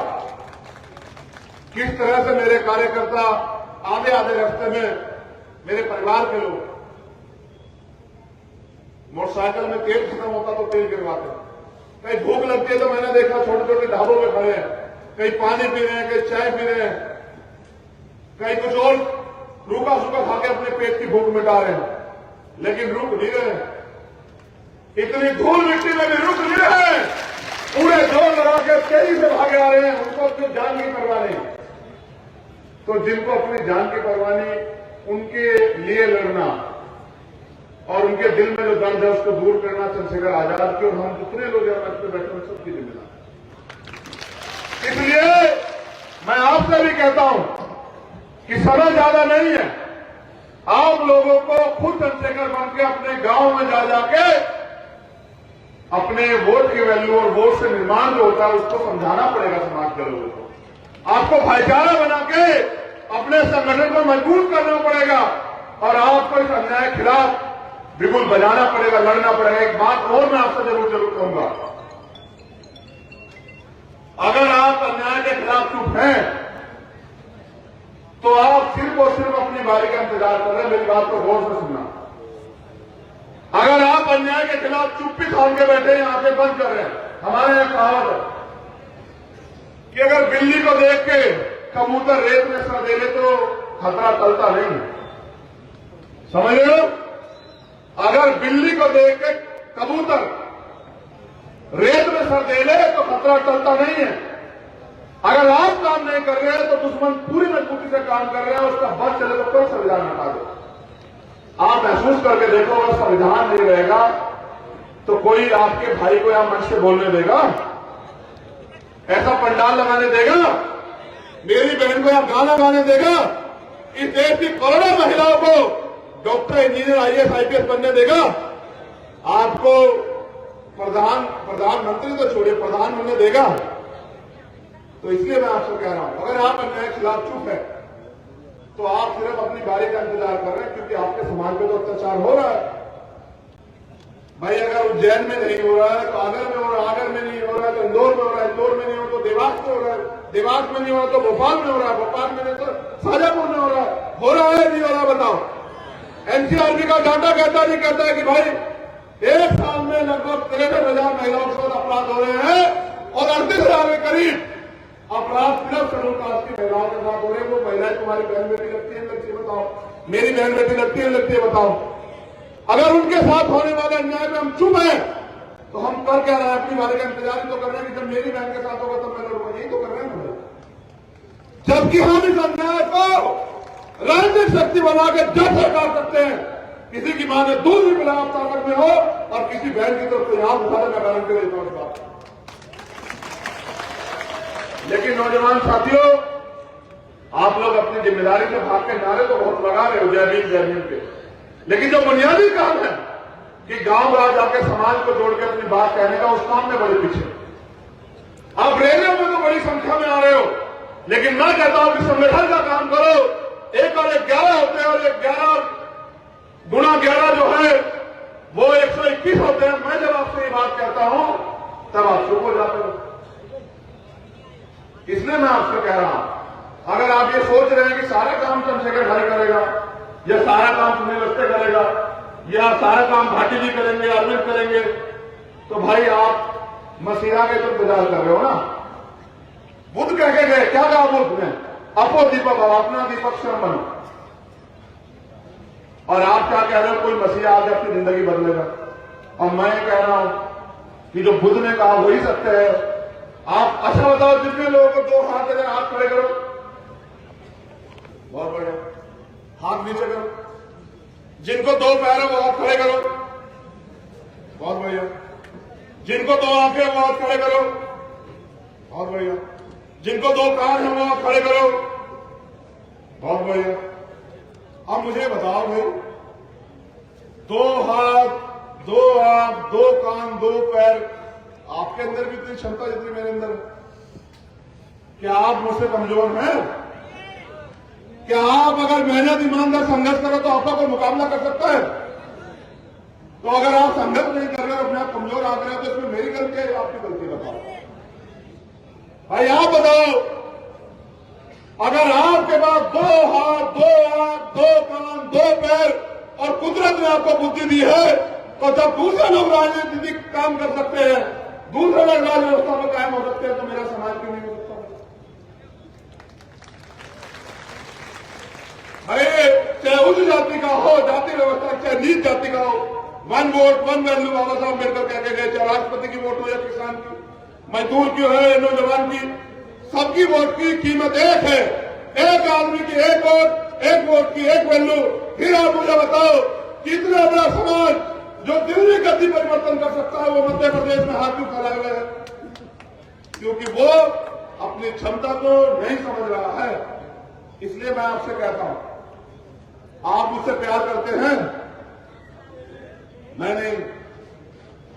किस तरह से मेरे कार्यकर्ता आधे आधे रास्ते में मेरे परिवार के लोग मोटरसाइकिल में तेल खत्म होता तो तेल गिरवाते, कहीं भूख लगती है तो मैंने देखा छोटे छोटे ढाबों में खड़े हैं, कहीं पानी पी रहे हैं, कहीं चाय पी रहे हैं, कहीं कुछ और रूखा सूखा खा के अपने पेट की भूख मिटा रहे हैं, लेकिन रुक नहीं रहे हैं। इतनी धूल मिट्टी में भी रुक नहीं रहे हैं, पूरे जोर लगा के तेजी से भागे आ रहे हैं। उनको अपनी जान की परवाह नहीं। तो जिनको अपनी जान की परवाह नहीं, उनके लिए लड़ना और उनके दिल में जो दर्द है उसको दूर करना चंद्रशेखर आजाद की और हम जितने लोग यहाँ मंच पे बैठे हैं सबकी जिम्मेदारी। इसलिए मैं आपसे भी कहता हूं कि समय ज्यादा नहीं है, आप लोगों को खुद चंद्रशेखर बन के अपने गांव में जा जाके अपने वोट की वैल्यू और वोट से निर्माण जो होता है उसको समझाना पड़ेगा समाज के लोगों को। आपको भाईचारा बना के अपने संगठन को मजबूत करना पड़ेगा और आपको इस अन्याय के खिलाफ बिगुल बजाना पड़ेगा, लड़ना पड़ेगा। एक बात और मैं आपसे जरूर कहूंगा, अगर आप अन्याय के खिलाफ चुप हैं तो आप सिर्फ और सिर्फ अपनी बारी का इंतजार कर रहे हैं। मेरी बात को गौर से सुनना। अगर आप अन्याय के खिलाफ चुप्पी थाम के बैठे हैं, आंखें बंद कर रहे हैं, हमारे यहां कहावत है कि अगर बिल्ली को देख के कबूतर रेत में सर दे ले तो खतरा टलता नहीं। समझ रहे हो? अगर बिल्ली को देख के कबूतर रेत में सर दे ले तो खतरा टलता नहीं है। अगर आप काम नहीं कर रहे हैं तो दुश्मन पूरी मजबूती से काम कर रहे हैं, उसका बस चले तो कोई संविधान हटा दो। आप महसूस करके देखो, अगर संविधान नहीं रहेगा तो कोई आपके भाई को यहां मंच से बोलने देगा? ऐसा पंडाल लगाने देगा? मेरी बहन को यहां गाना गाने देगा? इस देश की करोड़ों महिलाओं को डॉक्टर, इंजीनियर, आईएएस, आईपीएस बनने देगा? आपको प्रधानमंत्री तो छोड़िए, प्रधान बनने देगा? तो इसलिए मैं आपसे कह रहा हूं, अगर आप अन्याय के खिलाफ चुप है तो आप सिर्फ अपनी बारी का इंतजार कर रहे हैं, क्योंकि आपके समाज पे तो अत्याचार हो रहा है। भाई अगर उज्जैन में नहीं हो रहा है तो आगर में हो रहा है, आगर में नहीं हो रहा है तो इंदौर में हो रहा है, इंदौर में नहीं हो तो देवास में हो रहा है, देवास में नहीं हो रहा तो भोपाल में हो रहा है, भोपाल में नहीं तो शाजापुर में हो रहा है नहीं हो रहा? बताओ। एनसीआरबी का डाटा कहता है कि भाई एक साल में लगभग 63,000 महिलाओं के साथ अपराध हो रहे हैं और 38,000 के करीब अपराध सिर्फ शेड्यूल कास्ट की महिलाओं के साथ हो रहे हैं। वो महिलाएं तुम्हारी बहन बेटी लगती है, लगती है? बताओ। मेरी बहन बेटी लगती है, लगती है? बताओ। अगर उनके साथ होने वाले अन्याय में हम चुप हैं तो हम कर क्या रहे हैं? अपनी बारी का इंतजार ही तो कर रहे हैं कि जब मेरी बहन के साथ होगा तब मैं लड़ूंगा। यही तो कर रहे हैं। जबकि हम इस अन्याय को राजनीतिक शक्ति बना के जब से कर सकते हैं। किसी की मां ने दूध भी पिलाया ताकत में हो और किसी बहन की तरफ से याद उठा मैं गारंटी देता हूं इस बात। लेकिन नौजवान साथियों, आप लोग अपनी जिम्मेदारी से भाग के नारे तो बहुत लगा रहे हो, जय भीम जय भीम के, लेकिन जो बुनियादी काम है कि गांव राज आके समाज को जोड़ के अपनी बात कहने का, उस काम में बड़े पीछे। आप रैलियों में तो बड़ी संख्या में आ रहे हो, लेकिन मैं कहता हूं कि संगठन का काम करो। 1 और 1 11 होते हैं और 11 गुणा 11 जो है वो 121 होते हैं। मैं जब आपसे ये बात कहता हूं तब आप चुप हो जाते हो। इसलिए मैं आपसे कह रहा हूं, अगर आप ये सोच रहे हैं कि सारा काम चंद्रशेखर भाई करेगा या सारा काम सुनील अवस्थी करेगा या सारा काम भाटी जी करेंगे, अरविंद करेंगे, तो भाई आप मसीहा के तो इंतजार कर रहे हो ना। बुद्ध कह के गए, क्या कहा बुद्ध ने? अपो दीपक, अपना दीपक स्वयं बनो। और आप क्या कह रहे हो? कोई मसीहा आके अपनी जिंदगी बदलेगा। और मैं कह रहा हूं कि जो बुद्ध ने कहा वही सत्य है। आप अच्छा बताओ, जितने लोगों को 2 हाथ अगर हाथ खड़े करो, बहुत बढ़िया, हाथ नीचे करो। जिनको 2 पैर है वो हाथ खड़े करो, बहुत बढ़िया। जिनको 2 आंखें वो हाथ खड़े करो, बहुत बढ़िया। जिनको 2 कान है वो हाथ खड़े करो, बहुत बढ़िया। अब मुझे बताओ भाई, 2 हाथ, 2 आंख, 2 कान, 2 पैर, आपके अंदर भी इतनी क्षमता जितनी मेरे अंदर है। क्या आप मुझसे कमजोर हैं? क्या आप अगर मेहनत ईमानदार संघर्ष करो तो आपका कोई मुकाबला कर सकता है? तो अगर आप संघर्ष नहीं कर रहे हो, अपने आप कमजोर आ रहे हो, तो इसमें मेरी गलती है, आपकी गलती? बताओ भाई, आप बताओ। अगर आपके पास 2 हाथ, 2 आंख, 2 कान, 2 पैर और कुदरत ने आपको बुद्धि दी है, तो जब दूसरे लोग राजनीतिक काम कर सकते हैं, दूसरे लोग राज व्यवस्था में कायम हो सकते हैं, तो मेरा समाज क्यों नहीं हो सकता? अरे चाहे उच्च जाति का हो, जाति व्यवस्था, चाहे नीच जाति का हो, 1 वोट 1 वैल्यू बाबा साहब अम्बेडकर कह के गए। चाहे राष्ट्रपति की वोट हो या किसान की, मजदूर की हो या नौजवान की, सबकी वोट की कीमत एक है। एक आदमी की 1 वोट, 1 वोट की 1 वैल्यू। फिर आप मुझे बताओ कि इतना बड़ा समाज जो दिल्ली गति परिवर्तन कर सकता है, वो मध्य प्रदेश में हाथ क्यों फैलाए हुए है? क्योंकि वो अपनी क्षमता को नहीं समझ रहा है। इसलिए मैं आपसे कहता हूं, आप मुझसे प्यार करते हैं? मैं नहीं।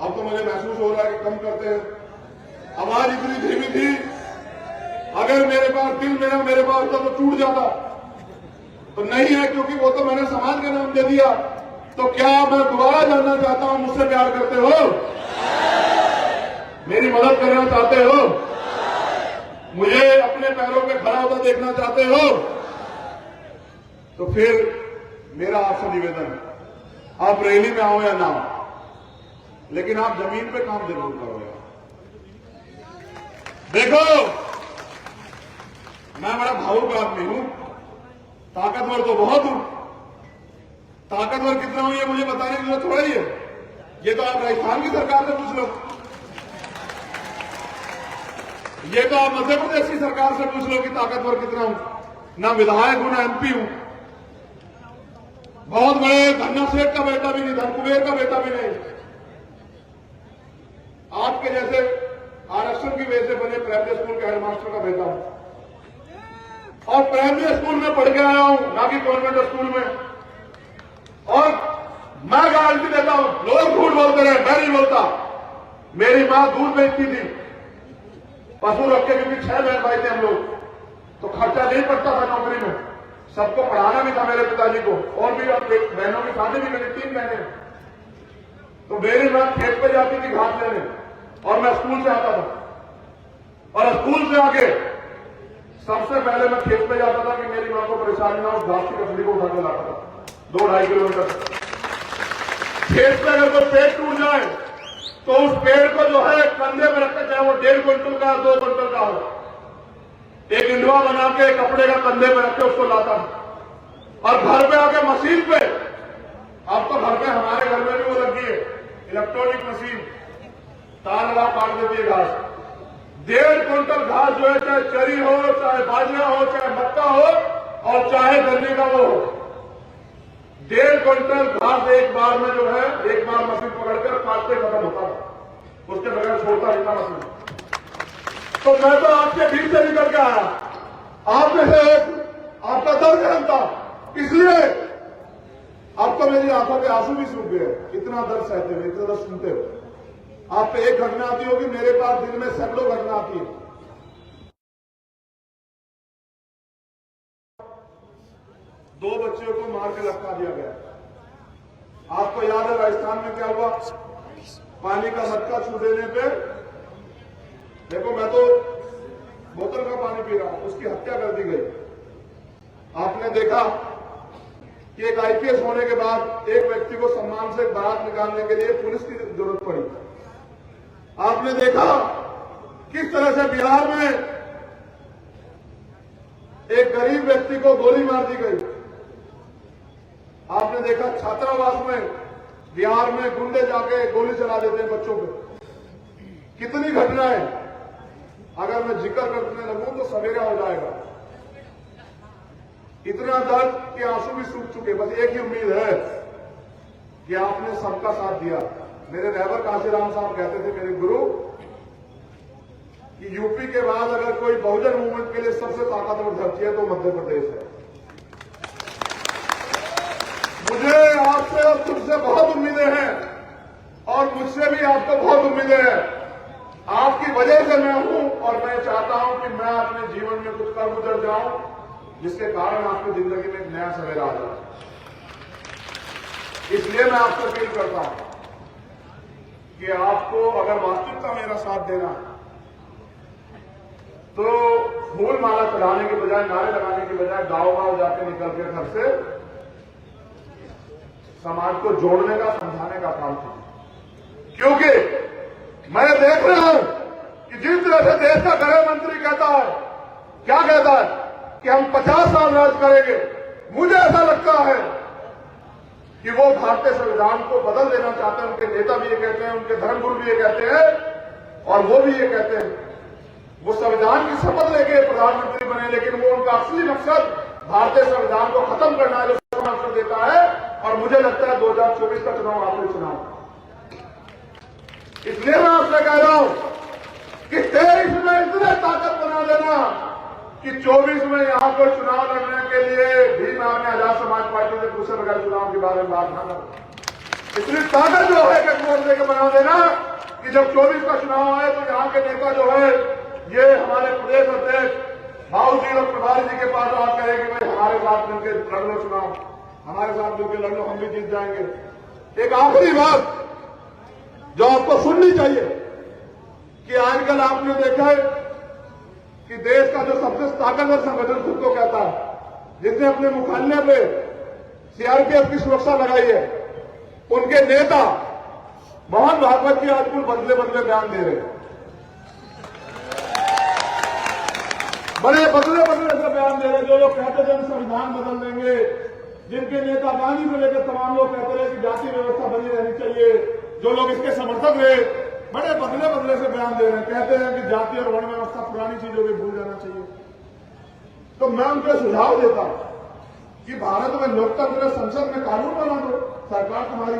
अब तो मुझे महसूस हो रहा है कि कम करते हैं। आवाज इतनी धीमी थी, अगर मेरे पास दिल मेरे पास होता तो टूट जाता, तो नहीं है, क्योंकि वो तो मैंने समाज का नाम दे दिया। तो क्या मैं दोबारा जानना चाहता हूं, मुझसे प्यार करते हो? मेरी मदद करना चाहते हो? मुझे अपने पैरों पे खड़ा होता देखना चाहते हो? तो फिर मेरा आपसे निवेदन है, आप रैली में आओ या ना आओ, लेकिन आप जमीन पे काम जरूर करो यार। देखो, मैं बड़ा भावुक आदमी हूं, ताकतवर तो बहुत हूं। ताकतवर कितना हूं ये मुझे बताने की जरूरत थोड़ा ही है, ये तो आप राजस्थान की सरकार से पूछ लो, ये तो आप मध्य प्रदेश की सरकार से पूछ लो कि ताकतवर कितना हूं। ना विधायक हूं, ना एमपी हूं, बहुत बड़े धन्ना सेठ का बेटा भी नहीं, धन कुबेर का बेटा भी नहीं, आपके जैसे आरक्षण की वजह से बने प्राइमरी स्कूल के हेडमास्टर का बेटा हूं, और प्राइमरी स्कूल में पढ़ के आया हूं, ना कि कॉन्वेंट स्कूल में। और मैं गारंटी देता हूं, लोग झूठ बोलते रहे, मैं नहीं बोलता। मेरी मां दूध बेचती थी, पशु रख के, क्योंकि 6 बहन भाई थे हम लोग, तो खर्चा नहीं पड़ता था नौकरी में, सबको पढ़ाना भी था मेरे पिताजी को, और भी बहनों की शादी भी करी, 3 बहनें। तो मेरी मां खेत पे जाती थी घास लेने, और मैं स्कूल से आता था, और स्कूल से आके सबसे पहले मैं खेत पे जाता था कि मेरी मां को परेशानी ना हो, घास की कचड़ी को उठा के लाता था 2-2.5 किलोमीटर। खेत पे अगर कोई पेड़ टूट जाए तो उस पेड़ को जो है कंधे में रखते, चाहे वो 1.5 क्विंटल का 2 क्विंटल का हो, एक इंडवा बना के कपड़े का कंधे में रख के उसको लाता हूं। और घर पे आके मशीन पे, अब तो घर पे, हमारे घर में भी वो लगी है इलेक्ट्रॉनिक मशीन, तार लगा काट देती है घास। 1.5 क्विंटल घास जो है, चाहे चरी हो, चाहे बाजरा हो, चाहे मक्का हो, और चाहे गन्ने का वो हो, 1.5 क्विंटल घास एक बार में जो है, एक बार मशीन पकड़कर काटते खत्म होता था, उसके बगैर छोड़ता नहीं था मशीन। तो मैं तो आपके बीच से निकल के आया, आप में से एक, आपका दर्द जानता, इसलिए अब तो मेरी आंखों के आंसू भी सूख गए, इतना दर्द सहते हुए, इतना दर्द सुनते हुए। आप पे एक घटना आती होगी, मेरे पास दिन में सैकड़ों घटना आती है। 2 बच्चियों को मार के लटका दिया गया। आपको याद है राजस्थान में क्या हुआ? पानी का मटका छू देने पे, देखो मैं तो बोतल का पानी पी रहा हूं, उसकी हत्या कर दी गई। आपने देखा कि एक आईपीएस होने के बाद एक व्यक्ति को सम्मान से बारात निकालने के लिए पुलिस की जरूरत पड़ी। आपने देखा किस तरह से बिहार में एक गरीब व्यक्ति को गोली मार दी गई। आपने देखा छात्रावास में बिहार में गुंडे जाके गोली चला देते हैं बच्चों पे। कितनी घटनाएं, अगर मैं जिक्र करने लगूं तो सवेरा हो जाएगा। इतना दर्द कि आंसू भी सूख चुके। बस एक ही उम्मीद है कि आपने सबका साथ दिया। मेरे रहबर काशीराम साहब कहते थे, मेरे गुरु, कि यूपी के बाद अगर कोई बहुजन मूवमेंट के लिए सबसे ताकतवर धरती है तो मध्य प्रदेश है। मुझे आपसे और तुमसे बहुत उम्मीदें हैं, और मुझसे भी आपको बहुत उम्मीदें हैं। आपकी वजह से मैं हूं, और मैं चाहता हूं कि मैं अपने जीवन में कुछ कर गुजर जाऊं जिसके कारण आपकी जिंदगी में एक नया सवेरा आ जाए। इसलिए मैं आपसे अपील करता हूं कि आपको अगर वास्तविकता मेरा साथ देना तो फूल माला चढ़ाने के बजाय, नारे लगाने के बजाय गांव-गांव जाके निकल के घर से समाज को जोड़ने का, समझाने का काम कीजिए। क्योंकि मैं देख रहा हूं कि जिस तरह से देश का गृह मंत्री कहता है, क्या कहता है कि हम 50 साल राज करेंगे, मुझे ऐसा लगता है कि वो भारतीय संविधान को बदल देना चाहते हैं। उनके नेता भी ये कहते हैं, उनके धर्मगुरु भी ये कहते हैं, और वो भी ये कहते हैं। वो संविधान की शपथ लेके प्रधानमंत्री बने, लेकिन वो उनका असली मकसद भारतीय संविधान को खत्म करना है, जो मकसद देता है। और मुझे लगता है 2024 का चुनाव आखिरी चुनाव। इसलिए मैं आपसे कह रहा हूं कि 23 में इतने ताकत बना देना कि 24 में यहां पर चुनाव लड़ने के लिए भी मैं अपने आजाद समाज पार्टी से दूसरे बगैर चुनाव के बारे में बात न करूं। इतनी ताकत जो है कि वोट देकर बना देना कि जब 24 का चुनाव आए तो यहाँ के नेता जो है ये हमारे प्रदेश अध्यक्ष भाऊ जी और प्रभारी जी के पास आप कहें कि भाई हमारे साथ मिलकर लड़ लो चुनाव, हमारे साथ मिलकर लड़ लो, हम भी जीत जाएंगे। एक आखिरी बात जो आपको सुननी चाहिए कि आजकल आपने देखा है कि देश का जो सबसे ताकतवर संगठन खुद को कहता है, जिसने अपने मुख्यालय पे सीआरपीएफ की सुरक्षा लगाई है, उनके नेता मोहन भागवत की आज कुल बदले बदले बयान दे रहे हैं, बड़े बदले बदले से बयान दे रहे हैं। जो लोग कहते थे संविधान बदल देंगे, जिनके नेता गांधी को लेकर तमाम लोग कहते रहे कि जाति व्यवस्था बनी रहनी चाहिए, जो लोग इसके समर्थक रहे, बड़े बदले बदले से बयान दे रहे हैं, कहते हैं कि जाति और वर्ण व्यवस्था पुरानी चीजों को भूल जाना चाहिए। तो मैं उनको सुझाव देता हूं कि भारत में लोकतंत्र, संसद में कानून बना दो, सरकार तुम्हारी।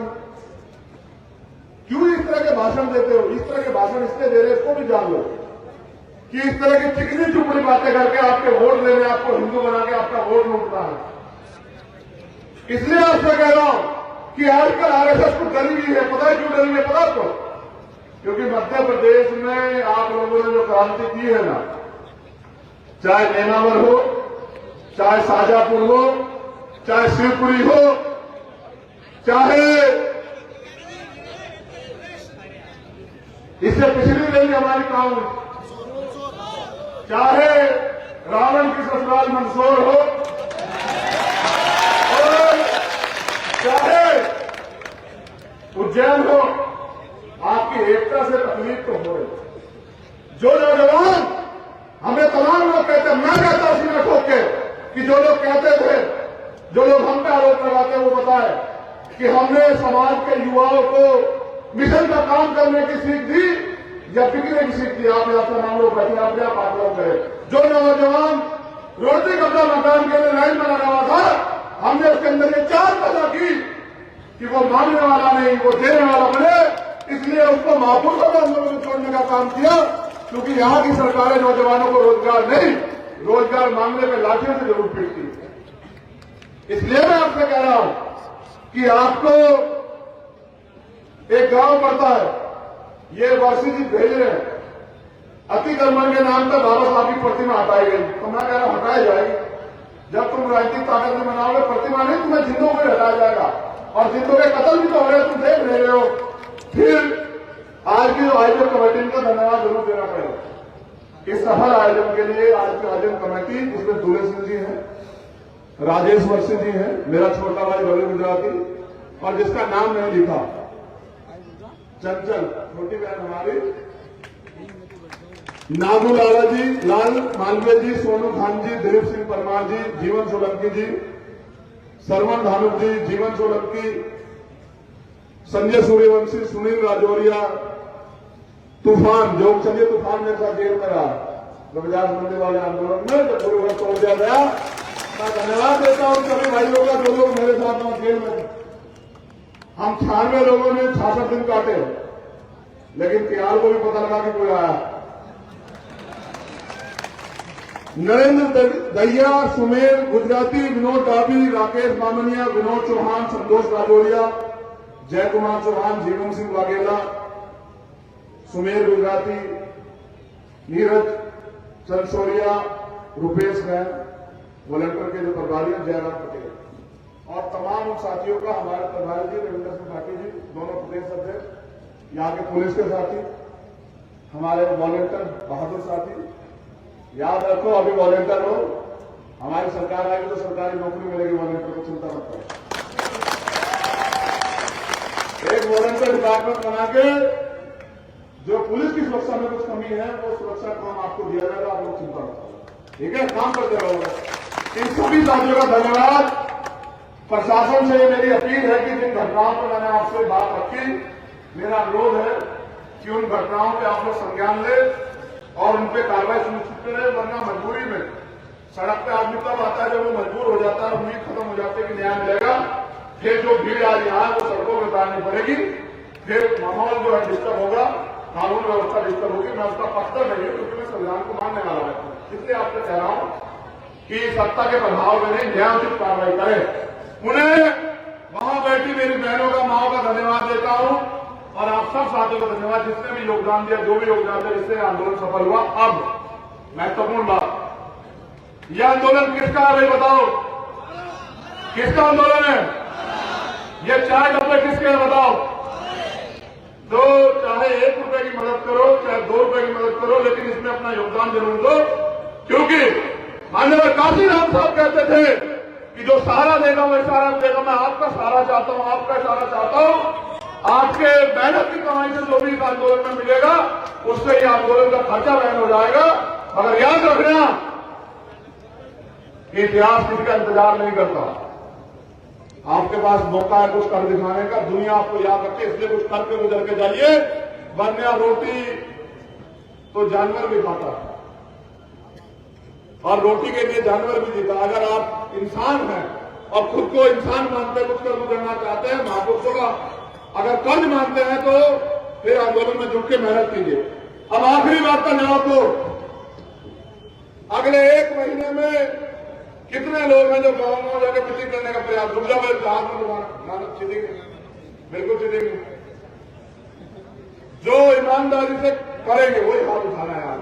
क्यों इस तरह के भाषण देते हो? इस तरह के भाषण इसलिए दे रहे, इसको भी जान लो कि इस तरह की चिकनी चुपड़ी बातें करके आपके वोट लेने, आपको हिंदू बना के आपका वोट लूटना है। इसलिए आपसे कह रहा हूं कि आजकल आरएसएस को डरी हुई है। पता है क्यों डरी है? पता आपको? क्योंकि मध्य प्रदेश में आप लोगों ने जो क्रांति की है ना, चाहे नेमावर हो, चाहे शाजापुर हो, चाहे शिवपुरी हो, चाहे इससे पिछड़ी रही हमारी काउंट, चाहे रावण की ससुराल मंदसौर हो, और चाहे उज्जैन हो, आपकी एकता से तकलीफ तो हो रही। जो नौजवान हमें तमाम लोग कहते हैं, मैं कहता हूं सीना ठोक के कि जो लोग कहते थे, जो लोग हम पे आरोप लगाते हैं, वो बताए कि हमने समाज के युवाओं को मिशन का काम करने की सीख दी या बिकने की सीख दी। आप अपना नाम लोग बैठे, अपने आप आग्रह करें। जो नौजवान रोटी कपड़ा मकान के लिए लाइन में लगा हुआ था, हमने उसके अंदर ये चार पैदा की कि वो मांगने वाला नहीं, वो देने वाला बने। इसलिए उसको महापुरुषों में हम लोगों ने छोड़ने का काम किया, क्योंकि यहाँ की सरकारें नौजवानों को रोजगार नहीं, रोजगार मांगने में लाठियों से जरूर पीटती है। इसलिए मैं आपसे कह रहा हूं कि आपको एक गांव पड़ता है, ये वर्षी जी भेज रहे हैं, अतिक्रमण के नाम पर बाबा साहब की प्रतिमा हटाई गई। तो मैं कह रहा हूं हटाई जाएगी। जब तुम राजनीतिक ताकत में बनाओगे, प्रतिमा नहीं, तुम्हें जिंदों को हटाया जाएगा। और जिंदों के कत्ल भी तो हो रहे, तुम देख रहे हो। फिर आज की जो आयोजन कमेटी का धन्यवाद जरूर देना पड़ेगा इस सफल आयोजन के लिए। आज की आयोजन कमेटी, इसमें दूल्हे सिंह जी हैं, राजेश वर्षी जी हैं, मेरा छोटा भाई रवि गुजराती, और जिसका नाम नहीं लिखा, चंचल, छोटी बहन हमारी नागू लाला जी, लाल मालवीय जी, सोनू खान जी, दिलीप सिंह परमार जी, जीवन सोलंकी जी, सरवण धानुक जी, जीवन सोलंकी, संजय सूर्यवंशी, सुनील राजौरिया, तूफान, जो संजय तूफान मेरे साथ जेल में रहा रविदास मंदिर वाले आंदोलन में, जब पूरे वक्त तोड़ दिया गया। मैं धन्यवाद देता हूं सभी भाइयों का, जो लोग मेरे साथ वहां जेल में थे। हम 96 लोगों ने 66 दिन काटे, लेकिन त्यार को भी पता लगा कि कोई आया। नरेंद्र दहिया, सुमेर गुजराती, विनोद डाबी, राकेश मामनिया, विनोद चौहान, संतोष राजौरिया, जय कुमार चौहान, जीवन सिंह वाघेला, सुमेर गुजराती, नीरज चंदसोरिया, रुपेश बैन, वॉलंटियर के जो प्रभारी हैं, जयराम पटेल, और तमाम उन साथियों का, हमारे प्रभारी जी रविंदर सिंह भाटी जी, दोनों प्रदेश अध्यक्ष, यहाँ के पुलिस के साथी, हमारे वॉलंटियर बहादुर साथी। याद रखो, अभी वॉलंटियर हो, हमारी सरकार आएगी तो सरकारी नौकरी मिलेगी, वॉलंटियर को चिंता मत करो। एक वॉलंटियर डिपार्टमेंट बना के जो पुलिस की सुरक्षा में कुछ कमी है, वो सुरक्षा काम आपको दिया जाएगा, आप लोग चिंता मत करो, ठीक है? काम करते रहोगे। इन सभी साथियों का धन्यवाद। प्रशासन से मेरी अपील है कि जिन घटनाओं पर मैंने आपसे बात रखी, मेरा अनुरोध है कि उन घटनाओं पे आप लोग संज्ञान ले और उन पे कार्रवाई सुनिश्चित करें, वरना मजबूरी में सड़क पे आदमी तब आता है जब वो मजबूर हो जाता है, उम्मीद खत्म हो जाती है कि न्याय मिलेगा। फिर जो भीड़ आज यहाँ है वो सड़कों में उतारनी पड़ेगी, फिर माहौल जो है डिस्टर्ब होगा, कानून व्यवस्था डिस्टर्ब होगी। मैं उसका पक्का नहीं हूं, क्योंकि मैं संविधान को मानने वाला हूं। इसलिए आपसे कह रहा हूं कि सत्ता के प्रभाव में नहीं, न्यायोचित कार्रवाई करें। उन्हें वहां बेटी मेरी बहनों का, माओ का धन्यवाद देता हूं और आप सब साथियों को धन्यवाद जिसने भी योगदान दिया, जो भी योगदान दिया, इससे आंदोलन सफल हुआ। अब महत्वपूर्ण बात, यह आंदोलन किसका है भाई बताओ, किसका आंदोलन है? ये चाय डब्बे किसके हैं बताओ? तो चाहे 1 रुपए की मदद करो, चाहे 2 रुपए की मदद करो, लेकिन इसमें अपना योगदान जरूर दो, क्योंकि माननीय काशीराम साहब कहते थे कि जो सहारा देगा वो इशारा देगा। मैं आपका सहारा चाहता हूं, आपका इशारा चाहता हूं। आपके मेहनत की कमाई से जो भी इस आंदोलन में मिलेगा उससे ये आंदोलन का खर्चा वहन हो जाएगा। मगर याद रखना कि इतिहास किसी का इंतजार नहीं करता। आपके पास मौका है कुछ कर दिखाने का, दुनिया आपको याद रखे, इसलिए कुछ करके गुजर के जाइए, वरना रोटी तो जानवर भी खाता है और रोटी के लिए जानवर भी जीता। अगर आप इंसान हैं और खुद को इंसान मानते कुछ कर गुजरना चाहते हैं, महापुरुषों का अगर कर्ज मानते हैं तो फिर आंदोलन में जुट के मेहनत कीजिए। अब आखिरी बात का जवाब दो, अगले 1 महीने में कितने लोग हैं जो गांव में जाकर मीटिंग करने का प्रयास, रुक जाओ बिल्कुल सीधेंगे, जो ईमानदारी से करेंगे वही हाथ उठाना है। यार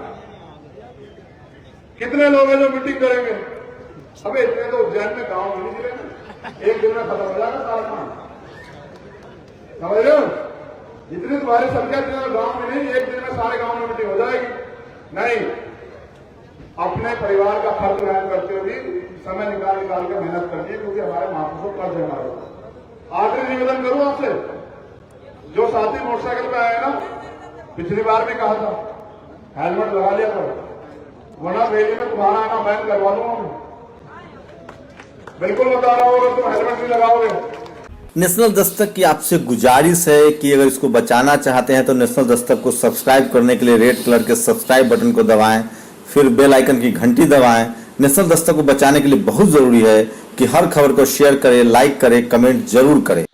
कितने लोग हैं जो मीटिंग करेंगे? अबे इतने तो उज्जैन में गांव में नहीं जिले एक दिन में खत्म हो जाएगा सारा काम, समझ रहे हो? इतनी तुम्हारी संख्या गांव में नहीं, एक दिन में सारे गांव में मीटिंग हो जाएगी नहीं। अपने परिवार का खर्च वहन करते हुए समय निकाल के मेहनत करिए, क्योंकि हमारे महापुरुषों कर्ज है हमारे। आखिरी निवेदन करूं आपसे, जो साथी मोटरसाइकिल पे आए ना, पिछली बार भी कहा था हेलमेट लगा लिया करो, वरना रैली में तुम्हारा आना बैन करवा दूंगा मैं। बिल्कुल बता रहा हूं, अगर तुम हेलमेट नहीं लगाओगे। नेशनल दस्तक की आपसे गुजारिश है कि अगर इसको बचाना चाहते हैं तो नेशनल दस्तक को सब्सक्राइब करने के लिए रेड कलर के सब्सक्राइब बटन को दबाएं, फिर बेल आइकन की घंटी दबाएं। नेशनल दस्तक को बचाने के लिए बहुत जरूरी है कि हर खबर को शेयर करें, लाइक करें, कमेंट जरूर करें।